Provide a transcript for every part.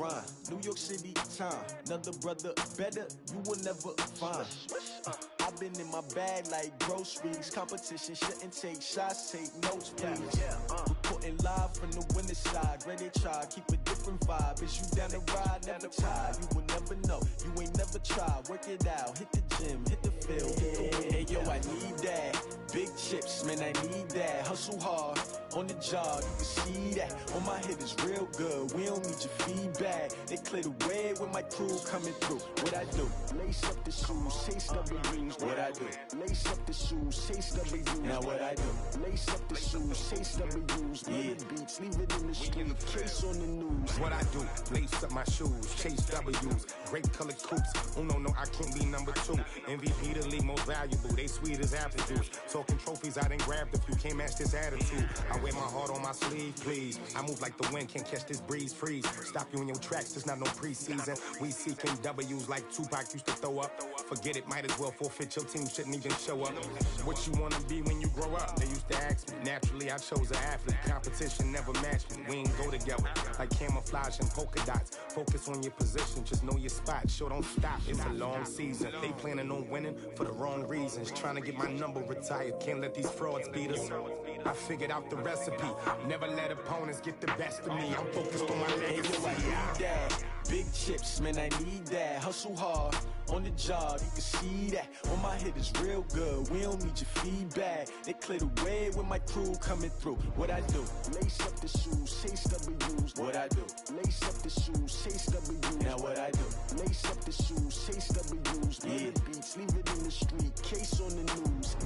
grind. New York City time, another brother better, you will never find. I've been in my bag like groceries. Competition shouldn't take shots, take notes, please. Reporting live from the winter side. Ready to try, keep a different vibe. Is you down the ride, never tired. You will never know, you ain't never tried. Work it out, hit the gym, hit the field, hit the wind. Hey yo, I need that. Big chips, man, I need that. Hustle hard, on the job, you can see that. On my head is real good, we don't need your feedback. They clear the way with my crew coming through. What I do? Lace up the shoes, chase W's. What I do? Lace up the shoes, chase W's. Now what I do? Lace up the shoes, chase W's. Yeah, beats, leave it in the street, case on the news. What I do? Lace up my shoes, chase W's. Great colored coops. Oh no, I can't be number 2. MVP the league most valuable. They sweet as apple juice. Talking trophies, I done grabbed a few. Can't match this attitude. I wear my heart on my sleeve, please. I move like the wind, can't catch this breeze, freeze. Stop you in your tracks, there's not no preseason. We seeking W's like Tupac used to throw up. Forget it, might as well forfeit. Your team shouldn't even show up. What you wanna be when you grow up? They used to ask me. Naturally, I chose an athlete. Competition never matched me. We ain't go together like camouflage and polka dots. Focus on your position, just know your spot. Sure, don't stop. It's a long season. They planning on winning for the wrong reasons. Trying to get my number retired. Can't let these frauds beat us. I figured out the recipe. Never let opponents get the best of me. I'm focused on my legacy. Hey, yo, I need that. Big chips, man, I need that. Hustle hard, on the job, you can see that. On my head is real good, we don't need your feedback. They clear the way with my crew coming through. What I do? Lace up the shoes, chase W's. What I do? Lace up the shoes, chase W's. Now what I do? Lace up the shoes, chase W's. Yeah, beats, leave it in the street, case on the news.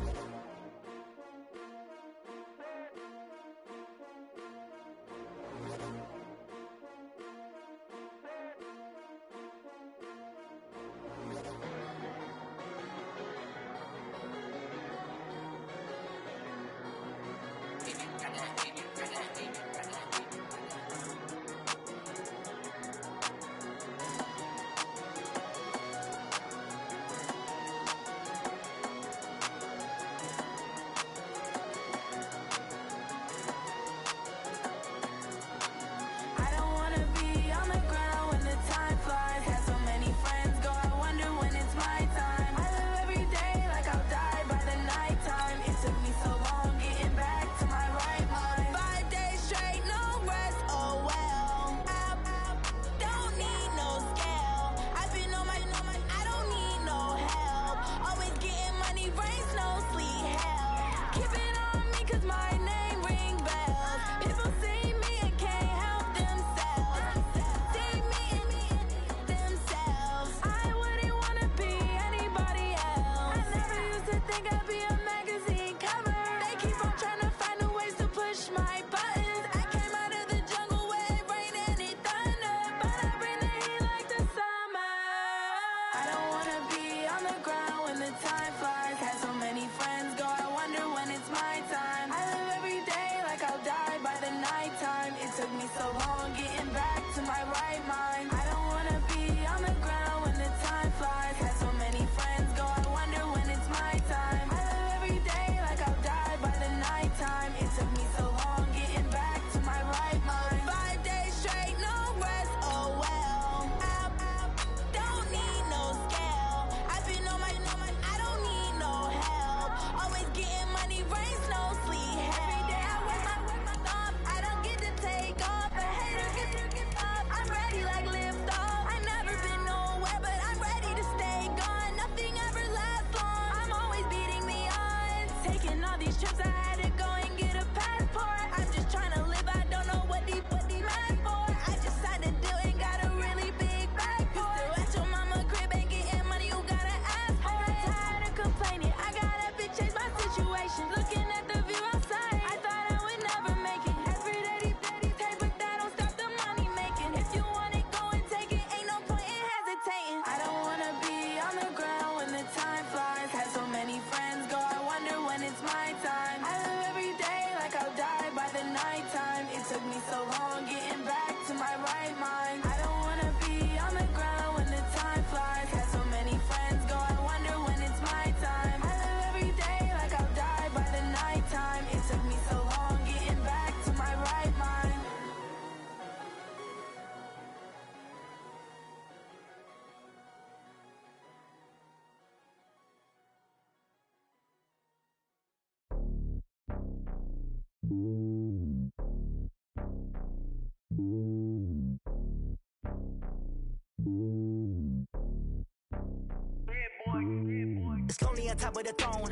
It's lonely on top of the throne.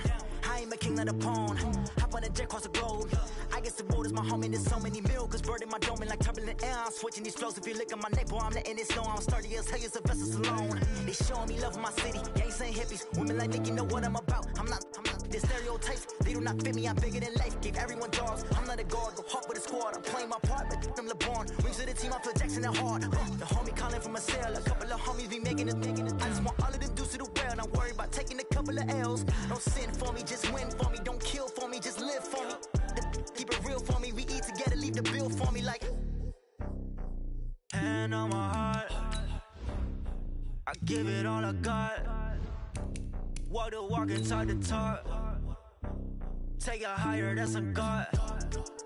I am a king of the pawn. Hop on a jet across the globe. I guess the road is my home and there's so many milk. Cause bird in my dome and like turbulent air. I'm switching these flows. If you look at my neck, boy, I'm letting it snow. I'm sturdy as hell as a vessel alone. They showing me love in my city. Gangsta and hippies. Women like Nick, you know what I'm about. I'm not the stereotypes. They do not fit me. I'm bigger than life. Gave everyone jobs. I'm not a guard. Go hard with a squad. I'm playing my part, but I'm LeBron. Rings to the team. I feel Jackson and hard. The homie calling from a cell. A couple of homies be making it. I just want all of them dudes to do well. Not worry about taking a couple of L's. Don't sin for me, just win for me. Don't kill for me, just live for me. Keep it real for me. We eat together, leave the bill for me like. Hand on my heart, I give it all I got. Walk the walk and talk the talk. Take it higher, that's a God.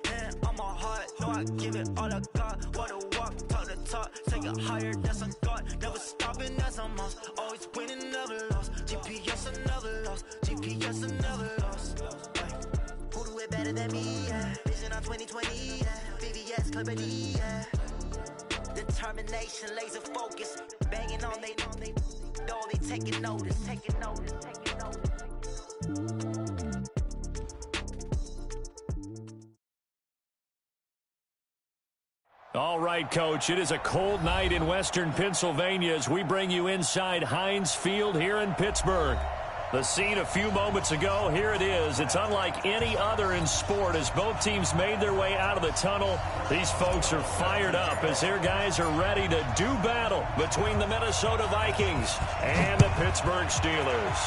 Hand on my heart, no, I give it all I got. Walk the walk, talk the talk. Take it higher, that's a God. Never stopping, that's a must. Always winning, never lost. GPS, I never lost. GPS, I never lost. Who do it better than me? Yeah. Vision on 2020. Yeah. VVS, Clarity. Yeah. Determination, laser focus. Banging on they taking notice. Taking notice. Taking notice. All right, Coach, it is a cold night in western Pennsylvania as we bring you inside Heinz Field here in Pittsburgh. The scene a few moments ago, here it is. It's unlike any other in sport as both teams made their way out of the tunnel. These folks are fired up as their guys are ready to do battle between the Minnesota Vikings and the Pittsburgh Steelers.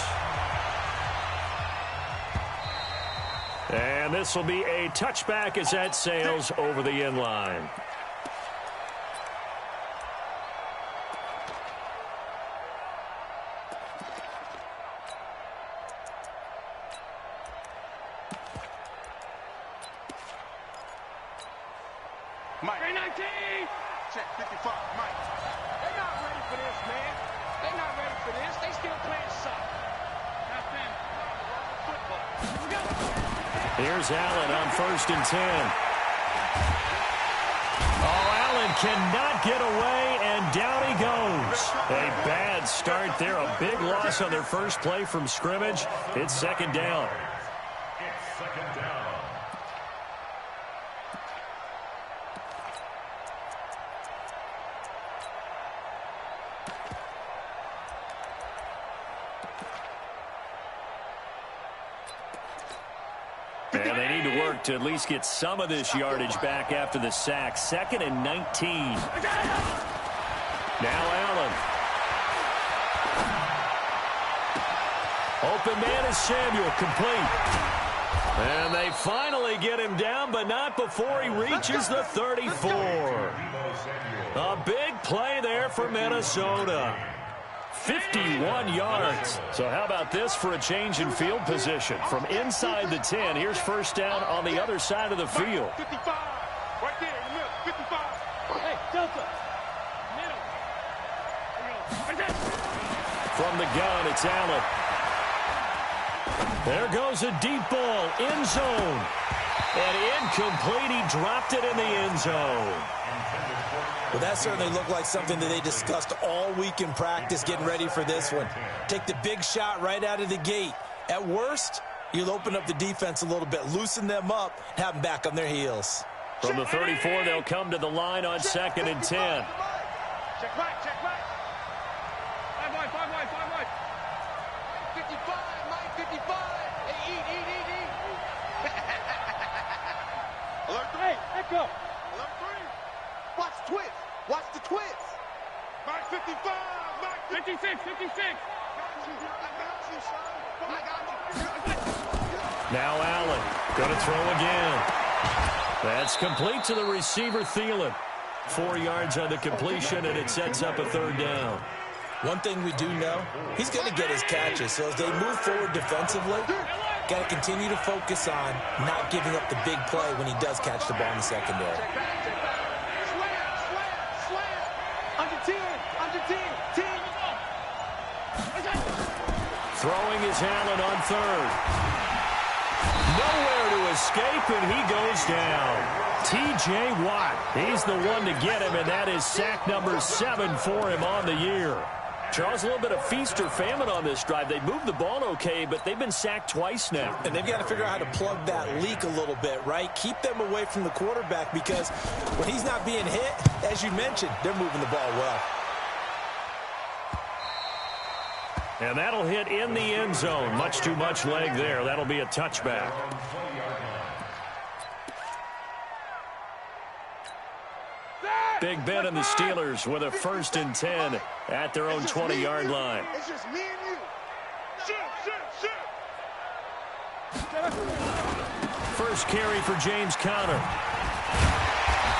And this will be a touchback as that sails over the end line. Mike. 319! Check 55, Mike. They're not ready for this, man. They're not ready for this. They still playing soccer. That's been football. Here's Allen on 1st and 10. Oh, Allen cannot get away, and down he goes. A bad start there. A big loss on their first play from scrimmage. It's 2nd down. It's 2nd down. And they need to work to at least get some of this yardage back after the sack. 2nd and 19. Now Allen. Open man is Samuel, complete. And they finally get him down, but not before he reaches the 34. A big play there for Minnesota. 51 yards. So how about this for a change in field position? From inside the 10, here's 1st down on the other side of the field. 55. Right there in the middle. 55. Hey, Delta. Middle. From the gun, it's Allen. There goes a deep ball, end zone. And incomplete, he dropped it in the end zone. Well, that certainly looked like something that they discussed all week in practice, getting ready for this one. Take the big shot right out of the gate. At worst, you'll open up the defense a little bit, loosen them up, have them back on their heels. From the 34, they'll come to the line on 2nd and 10. Check right, check right. 5 wide, 5 wide, 5 wide. 55, Mike, 55. Hey, eat. Alert 3. Hey, let go. Alert 3. Watch the twist. Watch the twist. Mike 55. Mike 56, 56. I got you. Now Allen, going to throw again. That's complete to the receiver, Thielen. 4 yards on the completion, and it sets up a 3rd down. One thing we do know, he's going to get his catches. So as they move forward defensively, got to continue to focus on not giving up the big play when he does catch the ball in the secondary. Throwing is Allen on 3rd. No nowhere to escape, and he goes down. T.J. Watt, he's the one to get him, and that is sack number 7 for him on the year. Charles, a little bit of feast or famine on this drive. They moved the ball okay, but they've been sacked twice now. And they've got to figure out how to plug that leak a little bit, right? Keep them away from the quarterback, because when he's not being hit, as you mentioned, they're moving the ball well. And that'll hit in the end zone. Much too much leg there. That'll be a touchback. Big Ben and the Steelers with a 1st and 10 at their own 20-yard line. It's just me and you. Shoot. First carry for James Conner.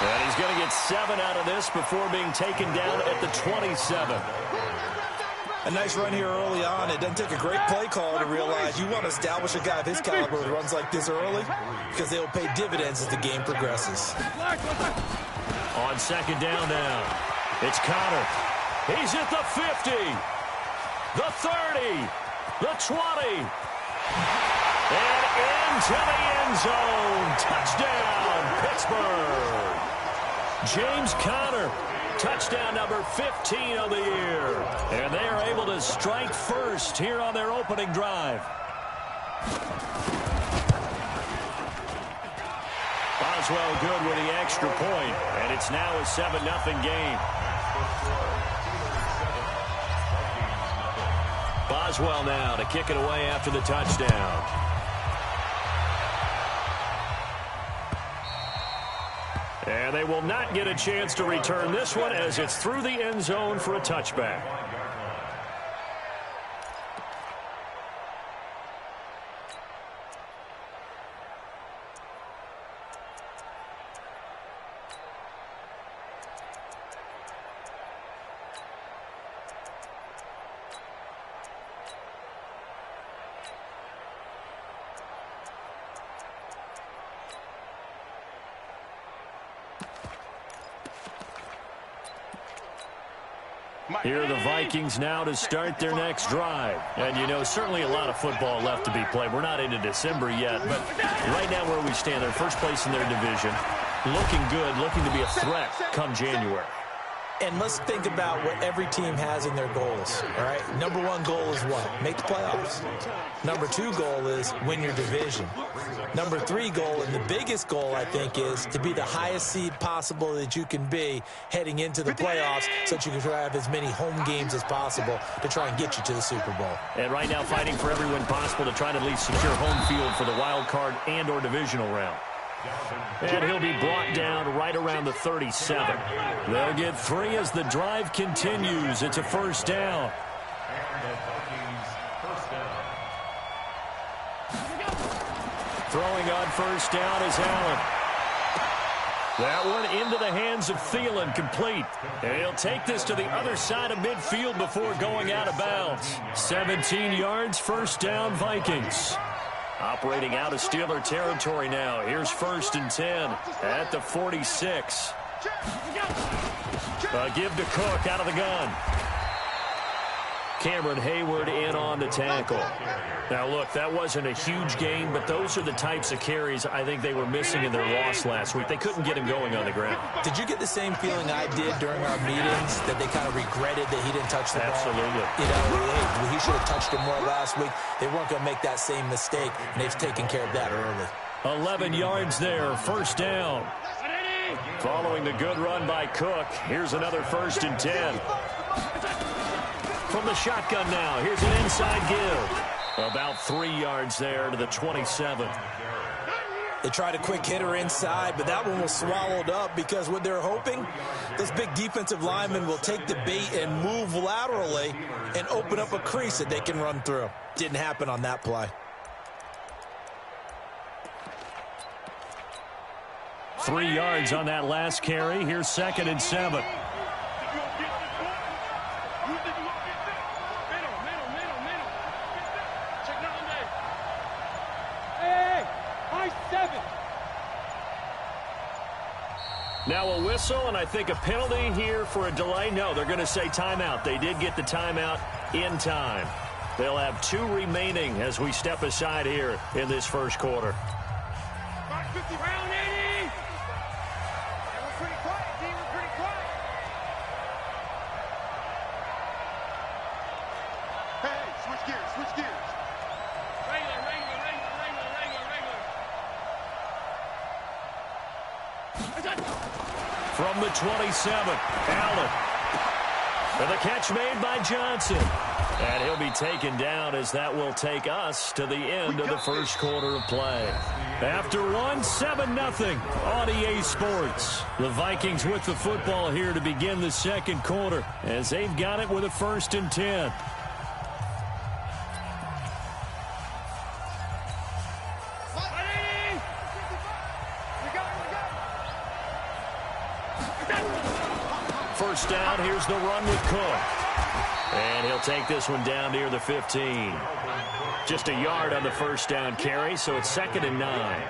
And he's going to get 7 out of this before being taken down at the 27. A nice run here early on. It doesn't take a great play call to realize you want to establish a guy of his caliber who runs like this early, because they'll pay dividends as the game progresses. On 2nd down now, it's Conner. He's at the 50, the 30, the 20, and into the end zone. Touchdown, Pittsburgh. James Conner, touchdown number 15 of the year. And they are able to strike first here on their opening drive. Boswell good with the extra point, and it's now a 7-0 game. Boswell now to kick it away after the touchdown. And they will not get a chance to return this one as it's through the end zone for a touchback. Here are the Vikings now to start their next drive. And, you know, certainly a lot of football left to be played. We're not into December yet, but right now where we stand, they're first place in their division. Looking good, looking to be a threat come January. And let's think about what every team has in their goals, all right? Number 1 goal is what? Make the playoffs. Number 2 goal is win your division. Number 3 goal, and the biggest goal, I think, is to be the highest seed possible that you can be heading into the playoffs so that you can have as many home games as possible to try and get you to the Super Bowl. And right now fighting for every win possible to try to at least secure home field for the wild card and or divisional round. And he'll be brought down right around the 37. They'll get 3 as the drive continues. It's a 1st down. Throwing on 1st down is Allen. That one into the hands of Thielen, complete. And he'll take this to the other side of midfield before going out of bounds. 17 yards, 1st down, Vikings. Operating out of Steeler territory now. Here's 1st and 10 at the 46. A give to Cook out of the gun. Cameron Hayward in on the tackle. Now, look, that wasn't a huge gain, but those are the types of carries I think they were missing in their loss last week. They couldn't get him going on the ground. Did you get the same feeling I did during our meetings, that they kind of regretted that he didn't touch the ball? Absolutely. You know, hey, he should have touched him more last week. They weren't going to make that same mistake, and they've taken care of that early. 11 yards there, 1st down. Following the good run by Cook, here's another 1st and 10. From the shotgun now, here's an inside give. About 3 yards there to the 27. They tried a quick hitter inside, but that one was swallowed up because what they're hoping, those big defensive linemen will take the bait and move laterally and open up a crease that they can run through. Didn't happen on that play. 3 yards on that last carry. Here's 2nd and 7. Now a whistle, and I think a penalty here for a delay. No, they're going to say timeout. They did get the timeout in time. They'll have 2 remaining as we step aside here in this 1st quarter. from the 27. Allen. And the catch made by Johnson. And he'll be taken down as that will take us to the end of the first quarter of play. After one, 7-0 on EA Sports. The Vikings with the football here to begin the second quarter as they've got it with a 1st and 10. First down, here's the run with Cook. And he'll take this one down near the 15. Just a yard on the first down carry, so it's 2nd and 9.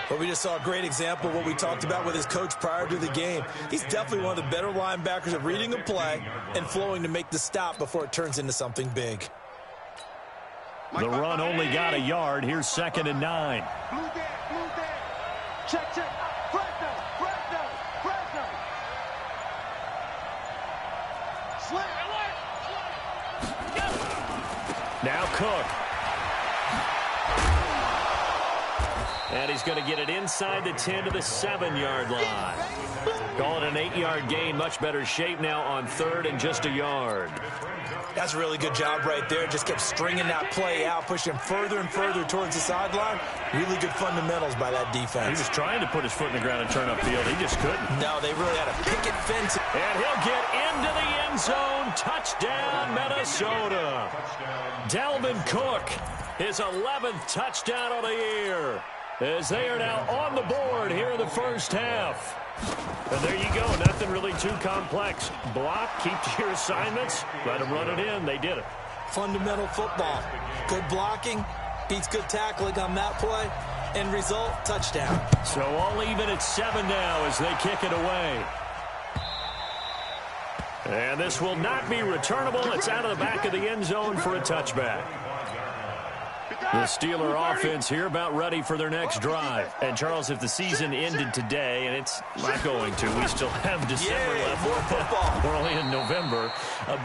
Well, we just saw a great example of what we talked about with his coach prior to the game. He's definitely one of the better linebackers at reading a play and flowing to make the stop before it turns into something big. The run only got a yard. Here's 2nd and 9. Blue there. Check. Fresno. Slant. Now Cook. And he's going to get it inside the 10 to the 7-yard line. Call it an 8-yard gain. Much better shape now on 3rd and just a yard. That's a really good job right there. Just kept stringing that play out, pushing him further and further towards the sideline. Really good fundamentals by that defense. He was trying to put his foot in the ground and turn upfield. He just couldn't. No, they really had a picket fence. And he'll get into the end zone. Touchdown, Minnesota. Dalvin Cook, his 11th touchdown of the year, as they are now on the board here in the first half. And there you go. Nothing really too complex. Block, keep to your assignments, let them run it in. They did it. Fundamental football. Good blocking, beats good tackling on that play. End result, touchdown. So all even at 7 now as they kick it away. And this will not be returnable. It's out of the back of the end zone for a touchback. The Steeler offense here about ready for their next drive. And, Charles, if the season ended today, and it's not going to, we still have December left. More football. We're only in November.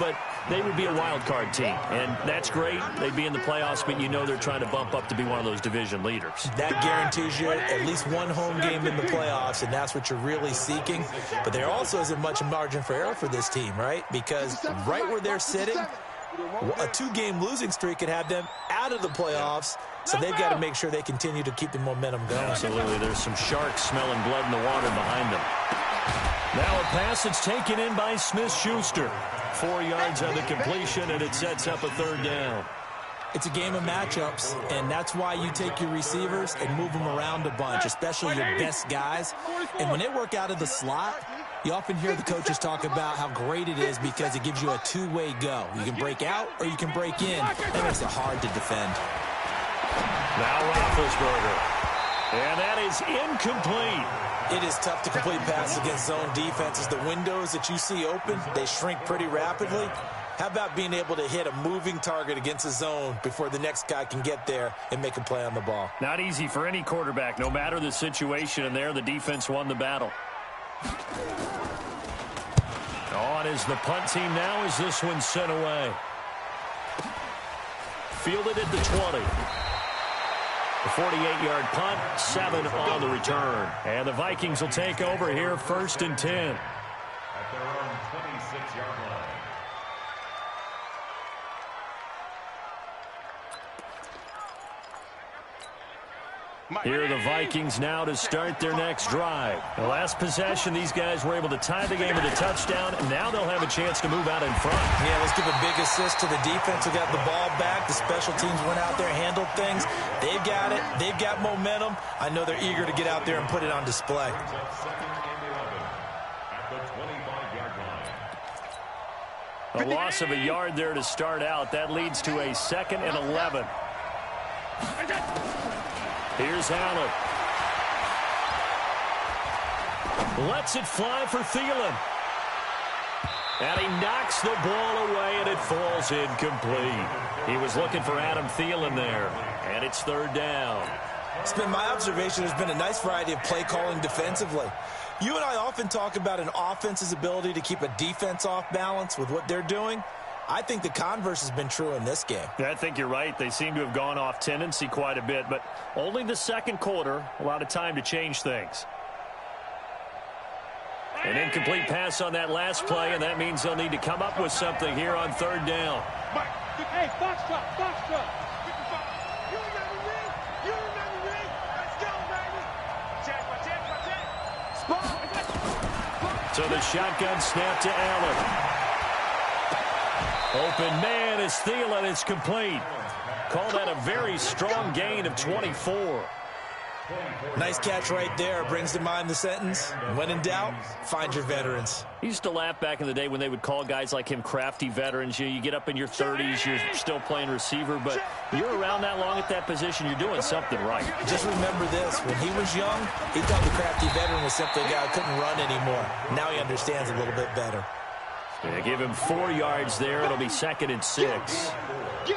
But they would be a wild card team. And that's great. They'd be in the playoffs, but you know they're trying to bump up to be one of those division leaders. That guarantees you at least one home game in the playoffs, and that's what you're really seeking. But there also isn't much margin for error for this team, right? Because right where they're sitting, a 2-game losing streak could have them out of the playoffs, so they've got to make sure they continue to keep the momentum going. Absolutely. There's some sharks smelling blood in the water behind them. Now a pass that's taken in by Smith-Schuster. 4 yards on the completion, and it sets up a 3rd down. It's a game of matchups, and that's why you take your receivers and move them around a bunch, especially your best guys. And when they work out of the slot, you often hear the coaches talk about how great it is because it gives you a two-way go. You can break out or you can break in. That makes it hard to defend. Now Roethlisberger. And that is incomplete. It is tough to complete passes against zone defenses. The windows that you see open, they shrink pretty rapidly. How about being able to hit a moving target against a zone before the next guy can get there and make a play on the ball? Not easy for any quarterback, no matter the situation, and there the defense won the battle. On is the punt team now as this one's sent away. Fielded at the 20. The 48-yard punt, 7 on the return. And the Vikings will take over here, 1st and 10. At their own 26-yard line. Here are the Vikings now to start their next drive. The last possession, these guys were able to tie the game with a touchdown, and now they'll have a chance to move out in front. Yeah, let's give a big assist to the defense who got the ball back. The special teams went out there, handled things. They've got it. They've got momentum. I know they're eager to get out there and put it on display. At the 25-yard line. A loss of a yard there to start out. That leads to a 2nd and 11. Here's Allen. Lets it fly for Thielen. And he knocks the ball away, and it falls incomplete. He was looking for Adam Thielen there, and it's 3rd down. It's been my observation there's been a nice variety of play calling defensively. You and I often talk about an offense's ability to keep a defense off balance with what they're doing. I think the converse has been true in this game. Yeah, I think you're right. They seem to have gone off tendency quite a bit, but only the second quarter, a lot of time to change things. An incomplete pass on that last play, and that means they'll need to come up with something here on third down. Hey, foxtrot, foxtrot. 55. You remember me? You remember me? Let's go, baby. Check. Spot. So the shotgun snap to Allen. Open man is Thielen. It's complete. Call that a very strong gain of 24. Nice catch right there. Brings to mind the sentence, when in doubt, find your veterans. I used to laugh back in the day when they would call guys like him crafty veterans. You get up in your 30s, you're still playing receiver, but you're around that long at that position, you're doing something right. Just remember this. When he was young, he thought the crafty veteran was simply a guy who couldn't run anymore. Now he understands a little bit better. Yeah, give him 4 yards there. It'll be 2nd and 6.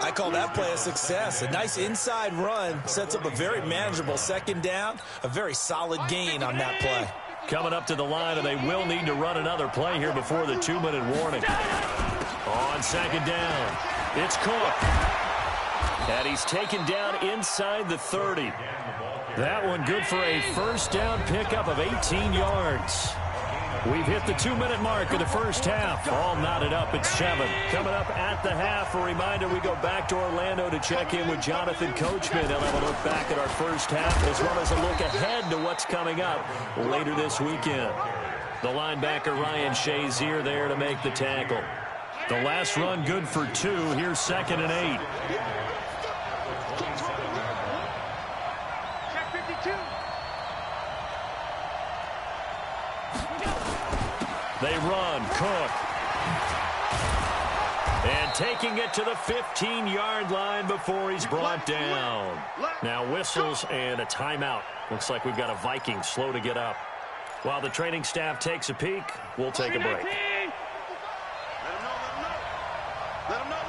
I call that play a success. A nice inside run sets up a very manageable second down. A very solid gain on that play. Coming up to the line, and they will need to run another play here before the 2-minute warning. On 2nd down, it's Cook. And he's taken down inside the 30. That one good for a first down pickup of 18 yards. We've hit the 2-minute mark of the first half. All knotted up at 7. Coming up at the half, a reminder we go back to Orlando to check in with Jonathan Coachman. He'll have a look back at our first half as well as a look ahead to what's coming up later this weekend. The linebacker Ryan Shazier there to make the tackle. The last run good for 2. Here's 2nd and 8. Check 52. They run, Cook. And taking it to the 15-yard line before he's brought down. Now whistles and a timeout. Looks like we've got a Viking slow to get up. While the training staff takes a peek, we'll take a break. Let him know.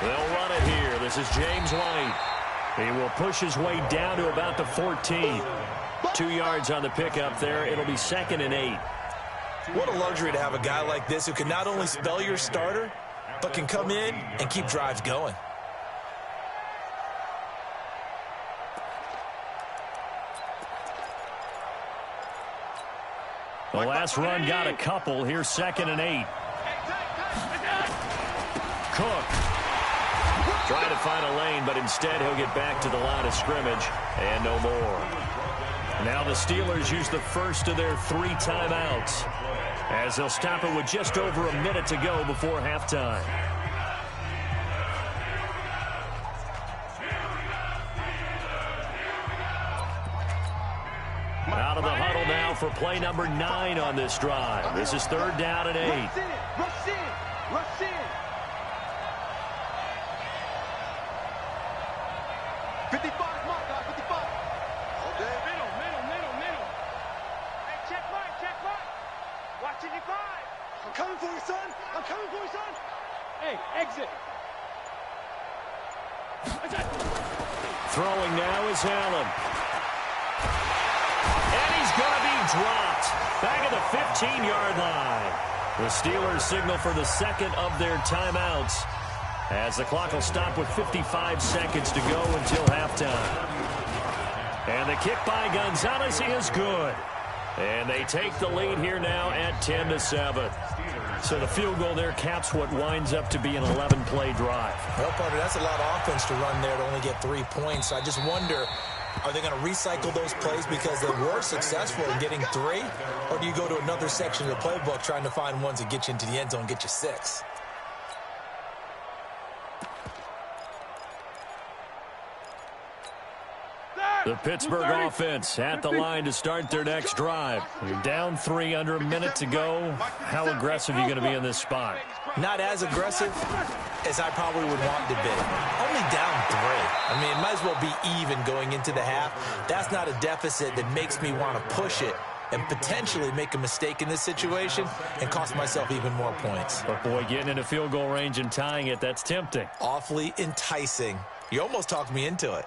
They'll run it here. This is James White. He will push his way down to about the 14. 2 yards on the pickup there. It'll be 2nd and 8. What a luxury to have a guy like this who can not only spell your starter, but can come in and keep drives going. The last run got a couple. Here's 2nd and 8. Cook trying to find a lane, but instead he'll get back to the line of scrimmage and no more. Now the Steelers use the first of their 3 timeouts as they'll stop it with just over a minute to go before halftime. Out of the huddle now for play number 9 on this drive. This is 3rd down and 8. Rush in. 55, mark, 55. Okay. Middle. Hey, check Mike. Watch it, 5. I'm coming for you, son. Hey, exit. Throwing now is Allen. And he's going to be dropped back at the 15-yard line. The Steelers signal for the 2nd of their timeouts as the clock will stop with 55 seconds to go until halftime. And the kick by Gonzalez is good. And they take the lead here now at 10-7. So the field goal there caps what winds up to be an 11-play drive. Well, Carter, that's a lot of offense to run there to only get 3 points. I just wonder, are they going to recycle those plays because they were successful in getting 3? Or do you go to another section of the playbook trying to find ones that get you into the end zone and get you 6? The Pittsburgh offense at the line to start their next drive. You're down 3, under a minute to go. How aggressive are you going to be in this spot? Not as aggressive as I probably would want to be. Only down 3. I mean, it might as well be even going into the half. That's not a deficit that makes me want to push it and potentially make a mistake in this situation and cost myself even more points. But, boy, getting into field goal range and tying it, that's tempting. Awfully enticing. You almost talked me into it.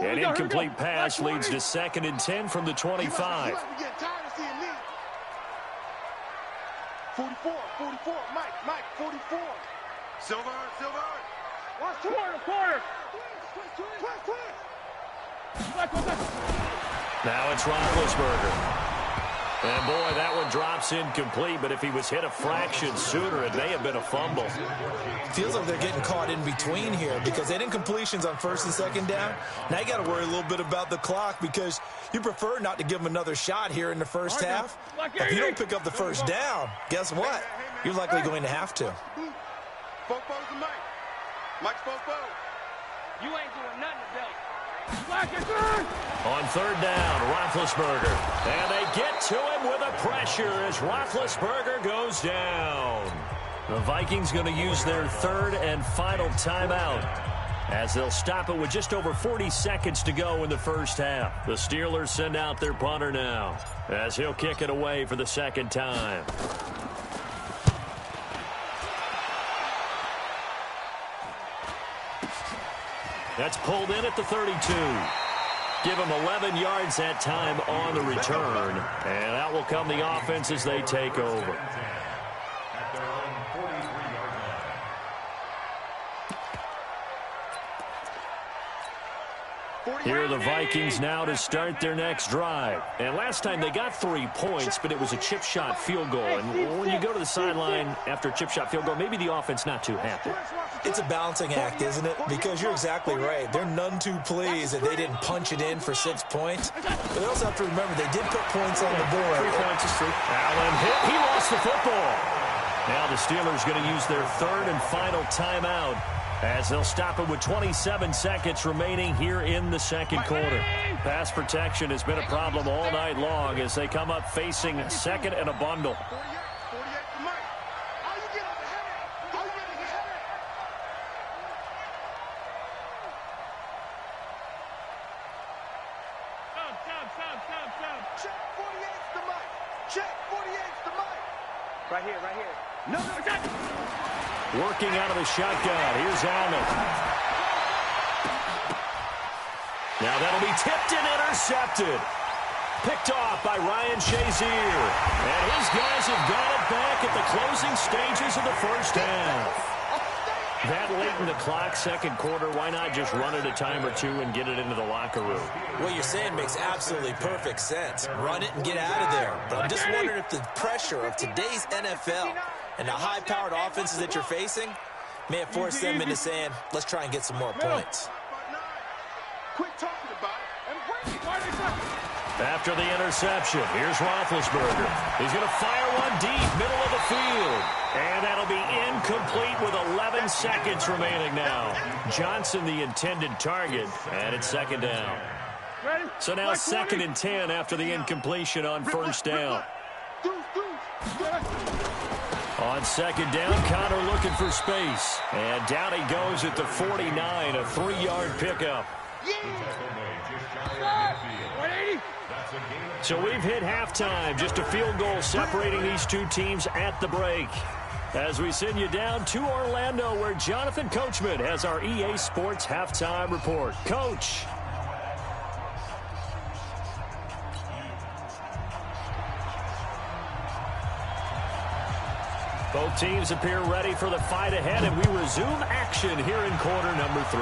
An incomplete pass leads to 2nd and 10 from the 25. 44, Mike, 44. Silver. Watch corner. Now it's Roethlisberger. And boy, that one drops incomplete, but if he was hit a fraction sooner, it may have been a fumble. Feels like they're getting caught in between here because they had incompletions on first and second down. Now you got to worry a little bit about the clock because you prefer not to give them another shot here in the first half. If you don't pick up the first down, guess what? You're likely going to have to. Fofo's the Mike. Mike's Fofo. You ain't doing nothing today. On third down, Roethlisberger. And they get to him with a pressure as Roethlisberger goes down. The Vikings going to use their third and final timeout as they'll stop it with just over 40 seconds to go in the first half. The Steelers send out their punter now as he'll kick it away for the second time. That's pulled in at the 32. Give them 11 yards that time on the return. And out will come the offense as they take over. At their own 43-yard line. Here are the Vikings now to start their next drive. And last time they got 3 points, but it was a chip shot field goal. And when you go to the sideline after a chip shot field goal, maybe the offense not too happy. It's a balancing act, isn't it? Because you're exactly right. They're none too pleased that they didn't punch it in for 6 points. But they also have to remember they did put points on the board. 3 points is 3. Allen hit. He lost the football. Now the Steelers going to use their third and final timeout as they'll stop it with 27 seconds remaining here in the second quarter. Pass protection has been a problem all night long as they come up facing second and a bundle. Right here. No, Working out of the shotgun. Here's Allen. Now that'll be tipped and intercepted. Picked off by Ryan Shazier. And his guys have got it back at the closing stages of the first half. That late in the clock, second quarter, why not just run it a time or two and get it into the locker room? What you're saying makes absolutely perfect sense. Run it and get out of there. But I'm just wondering if the pressure of today's NFL and the high-powered offenses that you're facing may have forced them into saying, let's try and get some more points. Quit talking about it. After the interception, here's Roethlisberger. He's going to fire one deep, middle of the field. And that'll be incomplete with 11 seconds remaining now. Johnson, the intended target, and it's second down. So now second and 10 after the incompletion on first down. On second down, Connor looking for space. And down he goes at the 49, a 3-yard pickup. So we've hit halftime, just a field goal separating these two teams at the break. As we send you down to Orlando, where Jonathan Coachman has our EA Sports halftime report. Coach. Both teams appear ready for the fight ahead, and we resume action here in quarter number 3.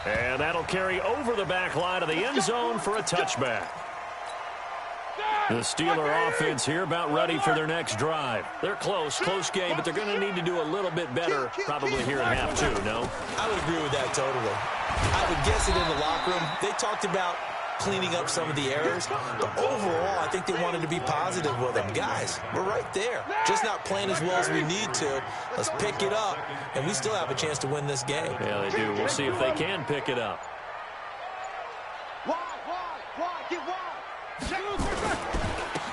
And that'll carry over the back line of the end zone for a touchback. The Steeler offense here about ready for their next drive. They're close game, but they're going to need to do a little bit better probably here in half 2, no? I would agree with that totally. I would guess it in the locker room. They talked about cleaning up some of the errors, but overall, I think they wanted to be positive with them. Guys, we're right there. Just not playing as well as we need to. Let's pick it up, and we still have a chance to win this game. Yeah, they do. We'll see if they can pick it up.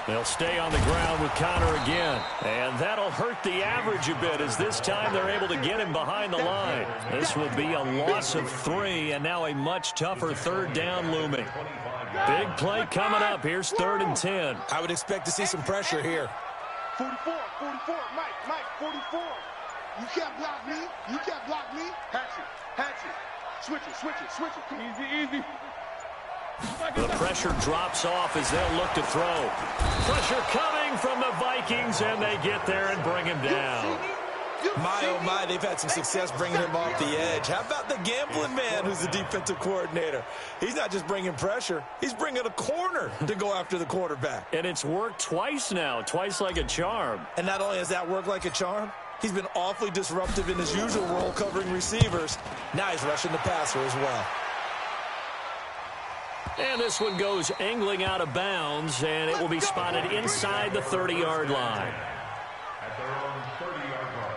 They'll stay on the ground with Connor again. And that'll hurt the average a bit as this time they're able to get him behind the line. This will be a loss of 3 and now a much tougher third down looming. Big play coming up. Here's 3rd and 10. I would expect to see some pressure here. 44, Mike, 44. You can't block me. Hatchet. Switch it. Easy. The pressure drops off as they'll look to throw. Pressure coming, coming from the Vikings, and they get there and bring him down. My, oh my, they've had some success bringing him off the edge. How about the gambling man who's the defensive coordinator? He's not just bringing pressure. He's bringing a corner to go after the quarterback. And it's worked twice now, twice like a charm. And not only has that worked like a charm, he's been awfully disruptive in his usual role covering receivers. Now he's rushing the passer as well. And this one goes angling out of bounds, and it will be spotted inside the 30-yard line. At their own 30-yard line.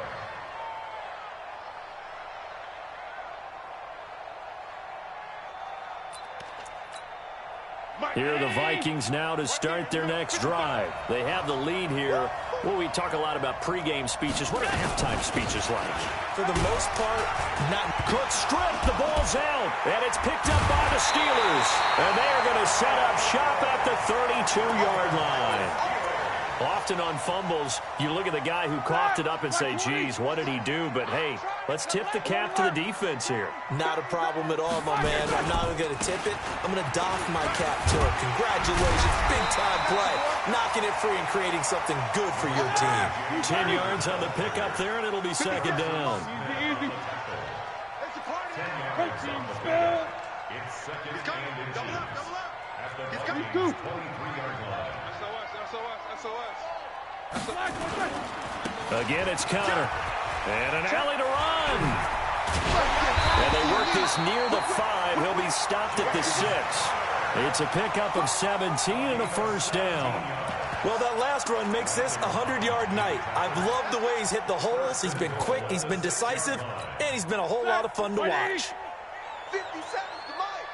Here are the Vikings now to start their next drive. They have the lead here. Well, we talk a lot about pregame speeches. What are halftime speeches like? For the most part, not. Cook stripped. The ball's out. And it's picked up by the Steelers. And they are going to set up shop at the 32-yard line. Often on fumbles, you look at the guy who coughed it up and say, geez, what did he do? But, hey, let's tip the cap to the defense here. Not a problem at all, my man. I'm not even going to tip it. I'm going to doff my cap to it. Congratulations. Big-time play. Knocking it free and creating something good for your team. 10 yards on the pickup there, and it'll be second down. Easy. It's a party. Great team. It's second and inches. Double up. At the He's coming. 23-yard line. Again, it's Connor. And an alley to run. And they work this near the 5. He'll be stopped at the 6. It's a pickup of 17 and a first down. Well, that last run makes this a 100-yard night. I've loved the way he's hit the holes. He's been quick, he's been decisive, and he's been a whole lot of fun to watch. 50 seconds to Mike.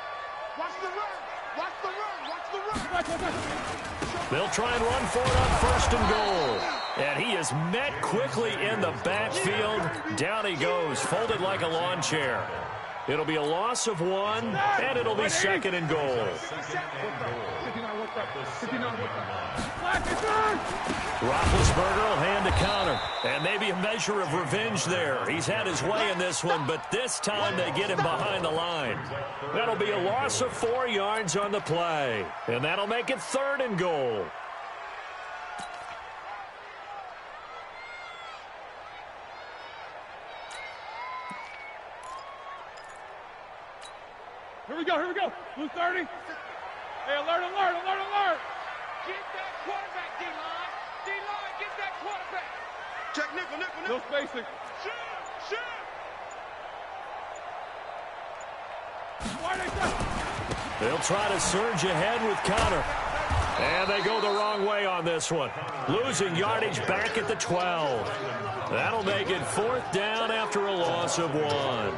Watch the run. Watch the run. They'll try and run for it on first and goal. And he is met quickly in the backfield. Down he goes, folded like a lawn chair. It'll be a loss of 1, and it'll be second and goal. Roethlisberger will hand to Connor. And maybe a measure of revenge there. He's had his way in this one, but this time they get him behind the line. That'll be a loss of 4 yards on the play. And that'll make it third and goal. Here we go. Blue 30. Hey, alert. Get that quarterback, D-line. D-line, get that quarterback. Check nickel. No spacing. Shoot. They'll try to surge ahead with Connor. And they go the wrong way on this one. Losing yardage back at the 12. That'll make it fourth down after a loss of 1.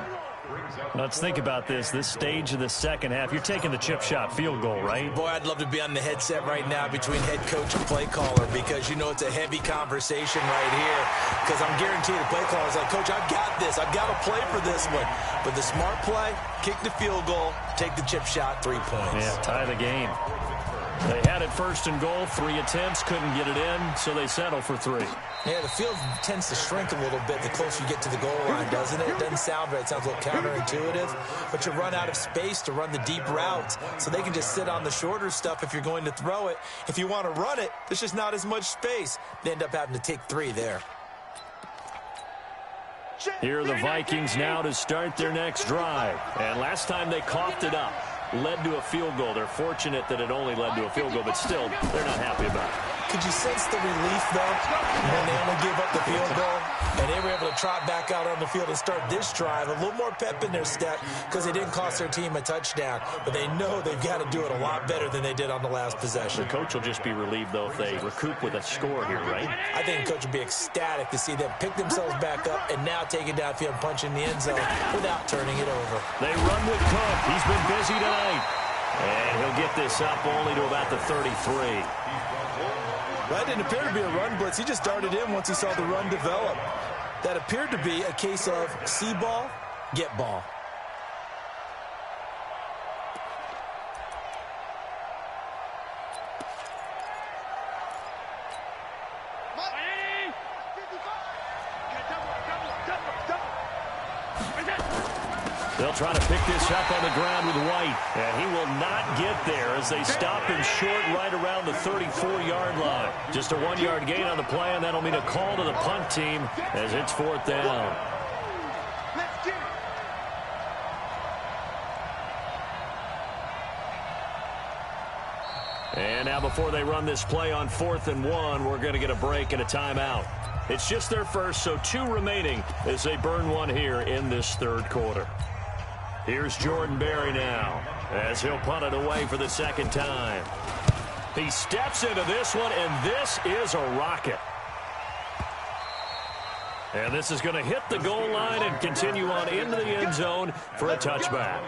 Let's think about this stage of the second half. You're taking the chip shot field goal, right? Boy, I'd love to be on the headset right now between head coach and play caller because, you know, it's a heavy conversation right here because I'm guaranteed the play caller's like, Coach, I've got this. I've got to play for this one. But the smart play, kick the field goal, take the chip shot, 3 points. Yeah, tie the game. They had it first and goal, 3 attempts, couldn't get it in, so they settle for 3. Yeah, the field tends to shrink a little bit the closer you get to the goal line, doesn't it? It doesn't sound right. It sounds a little counterintuitive. But you run out of space to run the deep routes, so they can just sit on the shorter stuff if you're going to throw it. If you want to run it, there's just not as much space. They end up having to take 3 there. Here are the Vikings now to start their next drive. And last time they coughed it up. Led to a field goal. They're fortunate that it only led to a field goal, but still, they're not happy about it. Could you sense the relief, though, when they only gave up the field goal and they were able to trot back out on the field and start this drive? A little more pep in their step because they didn't cost their team a touchdown, but they know they've got to do it a lot better than they did on the last possession. The coach will just be relieved, though, if they recoup with a score here, right? I think the coach will be ecstatic to see them pick themselves back up and now take it downfield and punch in the end zone without turning it over. They run with Cook. He's been busy tonight. And he'll get this up only to about the 33. That didn't appear to be a run blitz. He just darted in once he saw the run develop. That appeared to be a case of see ball, get ball. They'll try to pick this up on the ground with White. And he will not get there as they stop him short right around the 34-yard line. Just a 1-yard gain on the play, and that'll mean a call to the punt team as it's 4th down. And now before they run this play on 4th and 1, we're going to get a break and a timeout. It's just their first, so 2 remaining as they burn one here in this 3rd quarter. Here's Jordan Berry now as he'll punt it away for the 2nd time. He steps into this one, and this is a rocket. And this is going to hit the goal line and continue on into the end zone for a touchback.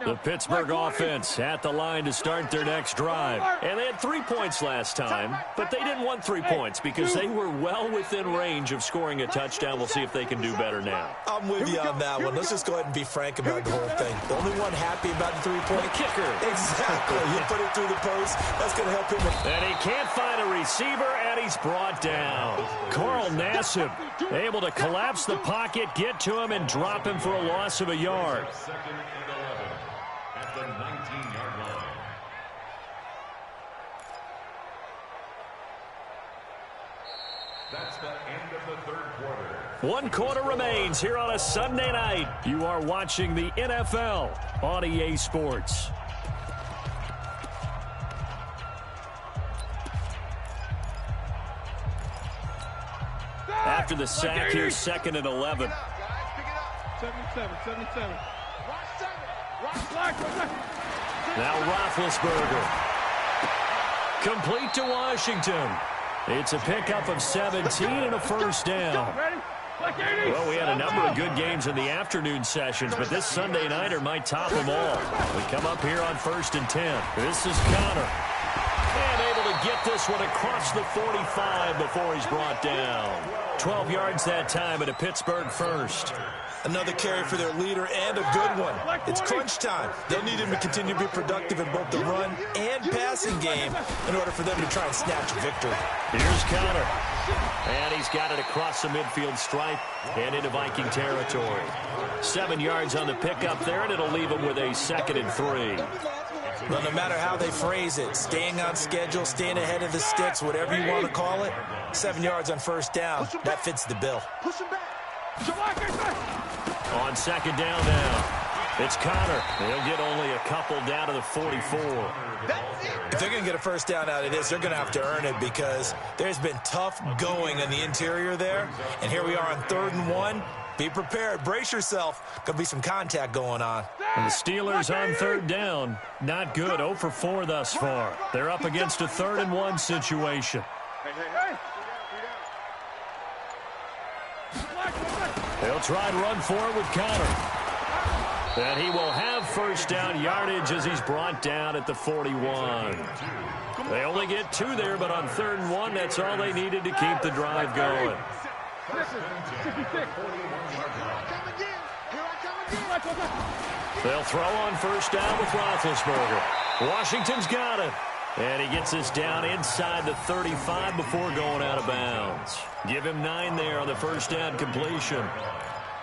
The Pittsburgh offense at the line to start their next drive. And they had 3 points last time, but they didn't want 3 points because they were well within range of scoring a touchdown. We'll see if they can do better now. I'm with you on that one. Let's just go ahead and be frank about the whole thing. The only one happy about the 3-point kicker. Exactly. You put it through the post. That's going to help him. And he can't find a receiver, and he's brought down. Carl Nassib able to collapse the pocket, get to him, and drop him for a loss of a yard. The 19-yard line. That's the end of the 3rd quarter. 1 quarter remains here on a Sunday night. You are watching the NFL on EA Sports. After the sack, here's 2nd and 11. 77. Now Roethlisberger. Complete to Washington. It's a pickup of 17 and a 1st down. Well, we had a number of good games in the afternoon sessions, but this Sunday nighter might top them all. We come up here on 1st and 10. This is Connor. And able to get this one across the 45 before he's brought down. 12 yards that time at a Pittsburgh first. Another carry for their leader and a good one. It's crunch time. They'll need him to continue to be productive in both the run and passing game in order for them to try and snatch a victory. Here's Connor. And he's got it across the midfield stripe and into Viking territory. 7 yards on the pickup there, and it'll leave him with a 2nd and 3. Well, no matter how they phrase it, staying on schedule, staying ahead of the sticks, whatever you want to call it, 7 yards on 1st down, that fits the bill. On 2nd down now. It's Connor. He'll get only a couple down to the 44. If they're going to get a 1st down out of this, they're going to have to earn it because there's been tough going in the interior there. And here we are on 3rd and 1. Be prepared. Brace yourself. Going to be some contact going on. And the Steelers on 3rd down. Not good. 0 for 4 thus far. They're up against a 3rd and 1 situation. They'll try and run for it with Connor. And he will have 1st down yardage as he's brought down at the 41. They only get 2 there, but on 3rd and 1, that's all they needed to keep the drive going. They'll throw on 1st down with Roethlisberger. Washington's got it. And he gets this down inside the 35 before going out of bounds. Give him 9 there on the 1st down completion.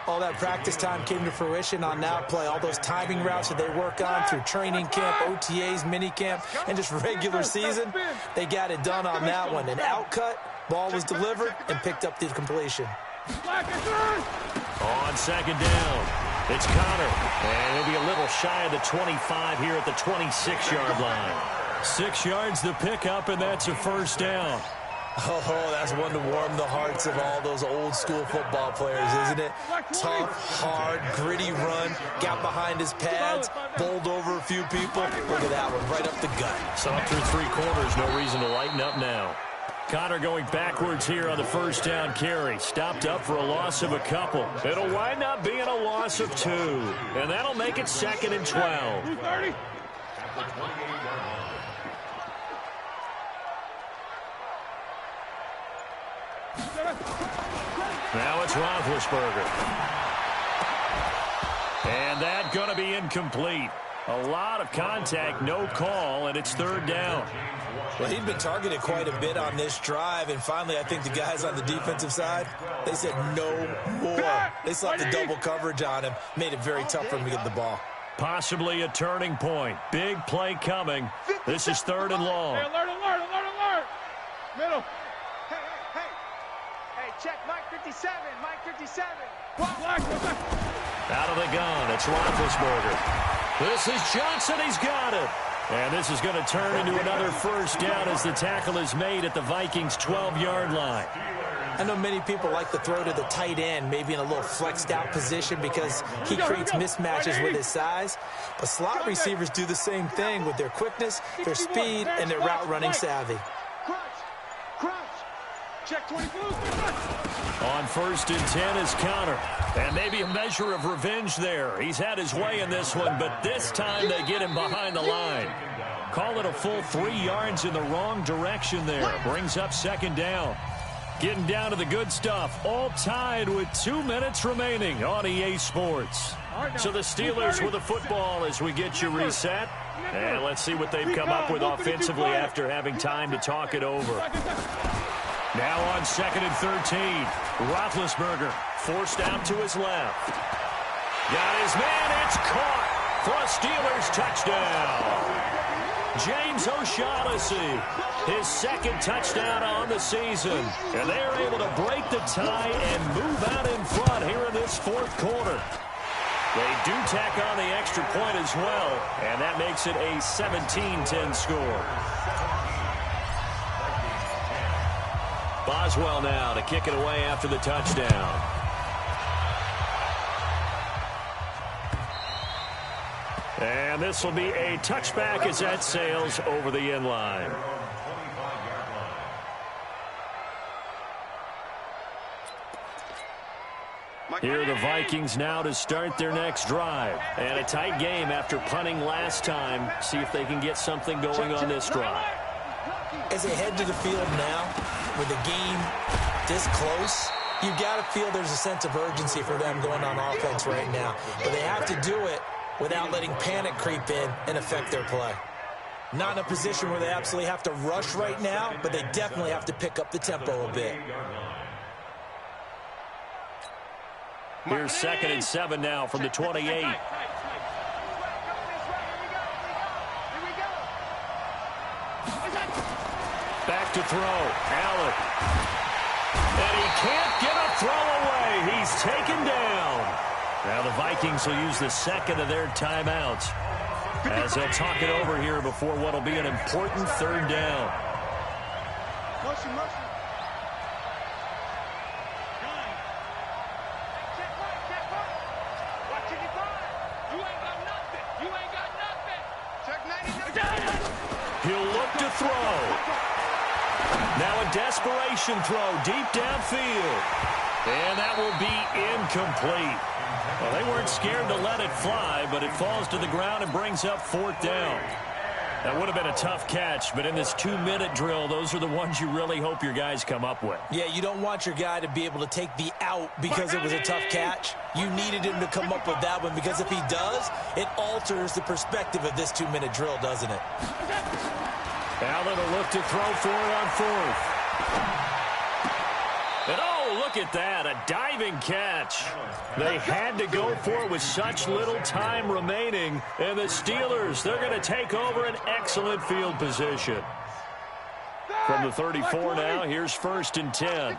All that practice time came to fruition on that play. All those timing routes that they work on through training camp, OTAs, minicamp, and just regular season, they got it done on that one. An outcut, ball was delivered, and picked up the completion. On 2nd down, it's Connor. And he'll be a little shy of the 25 here at the 26-yard line. 6 yards the pickup, and that's a 1st down. Oh, that's one to warm the hearts of all those old-school football players, isn't it? Tough, hard, gritty run, got behind his pads, bowled over a few people. Look at that one, right up the gut. So up through 3 quarters, no reason to lighten up now. Connor going backwards here on the 1st down carry. Stopped up for a loss of a couple. It'll wind up being a loss of 2. And that'll make it 2nd and 12. Now it's Roethlisberger. And that's going to be incomplete. A lot of contact, no call, and it's third down. Well, he'd been targeted quite a bit on this drive, and finally I think the guys on the defensive side, they said no more. They slapped the double coverage on him, made it very tough for him to get the ball. Possibly a turning point. Big play coming. This is third and long. Hey, alert, alert, alert, alert. Middle. Hey, check Mike 57, Mike 57. Out of the gun, it's Roethlisberger. This is Johnson, he's got it. And this is going to turn into another first down as the tackle is made at the Vikings' 12-yard line. I know many people like to throw to the tight end, maybe in a little flexed out position because he creates mismatches with his size. But slot receivers do the same thing with their quickness, their speed, and their route running savvy. Crunch. Check 22. On 1st and 10 is Connor. And maybe a measure of revenge there. He's had his way in this one, but this time they get him behind the line. Call it a full 3 yards in the wrong direction there. Brings up second down. Getting down to the good stuff. All tied with 2 minutes remaining on EA Sports. So the Steelers with the football as we get you reset. And let's see what they've come up with offensively after having time to talk it over. Now on 2nd and 13. Roethlisberger forced out to his left. Got his man. It's caught for a Steelers touchdown. James O'Shaughnessy, his 2nd touchdown on the season. And they're able to break the tie and move out in front here in this 4th quarter. They do tack on the extra point as well, and that makes it a 17-10 score. Boswell now to kick it away after the touchdown. And this will be a touchback as that sails over the end line. Here are the Vikings now to start their next drive. And a tight game after punting last time. See if they can get something going on this drive. As they head to the field now, with the game this close, you've got to feel there's a sense of urgency for them going on offense right now. But they have to do it without letting panic creep in and affect their play. Not in a position where they absolutely have to rush right now, but they definitely have to pick up the tempo a bit. Here's 2nd and 7 now from the 28. Back to throw. Allen. And he can't get a throw away. He's taken down. Now the Vikings will use the 2nd of their timeouts as they'll talk it over here before what will be an important 3rd down. Motion. He'll look to throw. Now a desperation throw deep downfield. And that will be incomplete. Well, they weren't scared to let it fly, but it falls to the ground and brings up 4th down. That would have been a tough catch, but in this 2-minute drill, those are the ones you really hope your guys come up with. Yeah, you don't want your guy to be able to take the out because it was a tough catch. You needed him to come up with that one because if he does, it alters the perspective of this 2-minute drill, doesn't it? Allen will look to throw for it on 4th. And oh, look at that, a diving catch. They had to go for it with such little time remaining. And the Steelers, they're going to take over an excellent field position. From the 34 now, here's 1st and 10.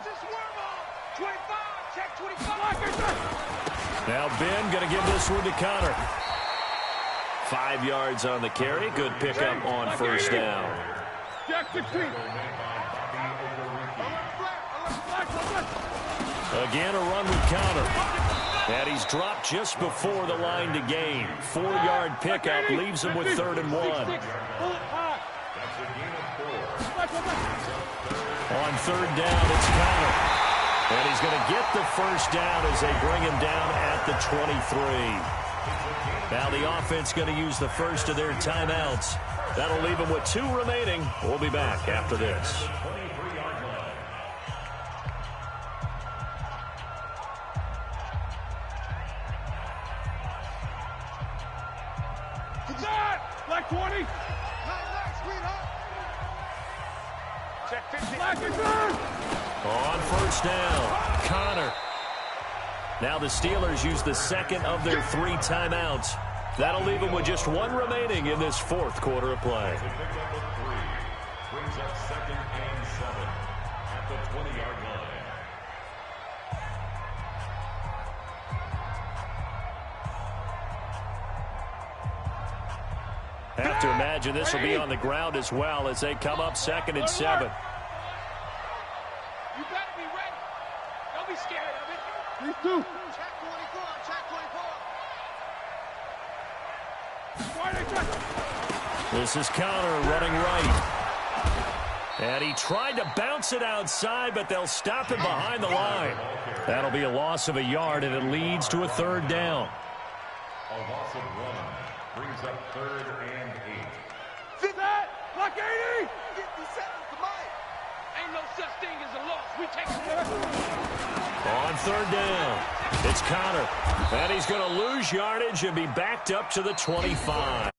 Now Ben going to give this one to Connor. 5 yards on the carry. Good pickup on 1st down. Again, a run with Connor. And he's dropped just before the line to gain. 4-yard pickup leaves him with 3rd and 1. On 3rd down, it's Connor. And he's going to get the 1st down as they bring him down at the 23. Now the offense going to use the 1st of their timeouts. That'll leave them with 2 remaining. We'll be back after this. Black 20. Nice, sweetheart. Check 50. Black and burn. On first down, Connor. Now the Steelers use the second of their 3 timeouts. That'll leave them with just 1 remaining in this 4th quarter of play. Brings up 2nd and 7 at the 20-yard line. Have to imagine this will be on the ground as well as they come up 2nd and 7. You better be ready. Don't be scared of it. 3-2. Check 24, check 24. Why This is Connor running right. And he tried to bounce it outside, but they'll stop it behind the line. That'll be a loss of a yard, and it leads to a 3rd down. A loss of 1 brings up 3rd and 8. Set. Block 80. 57 to Mike. Ain't no such thing as a loss. We take it. On 3rd down, it's Connor. And he's going to lose yardage and be backed up to the 25.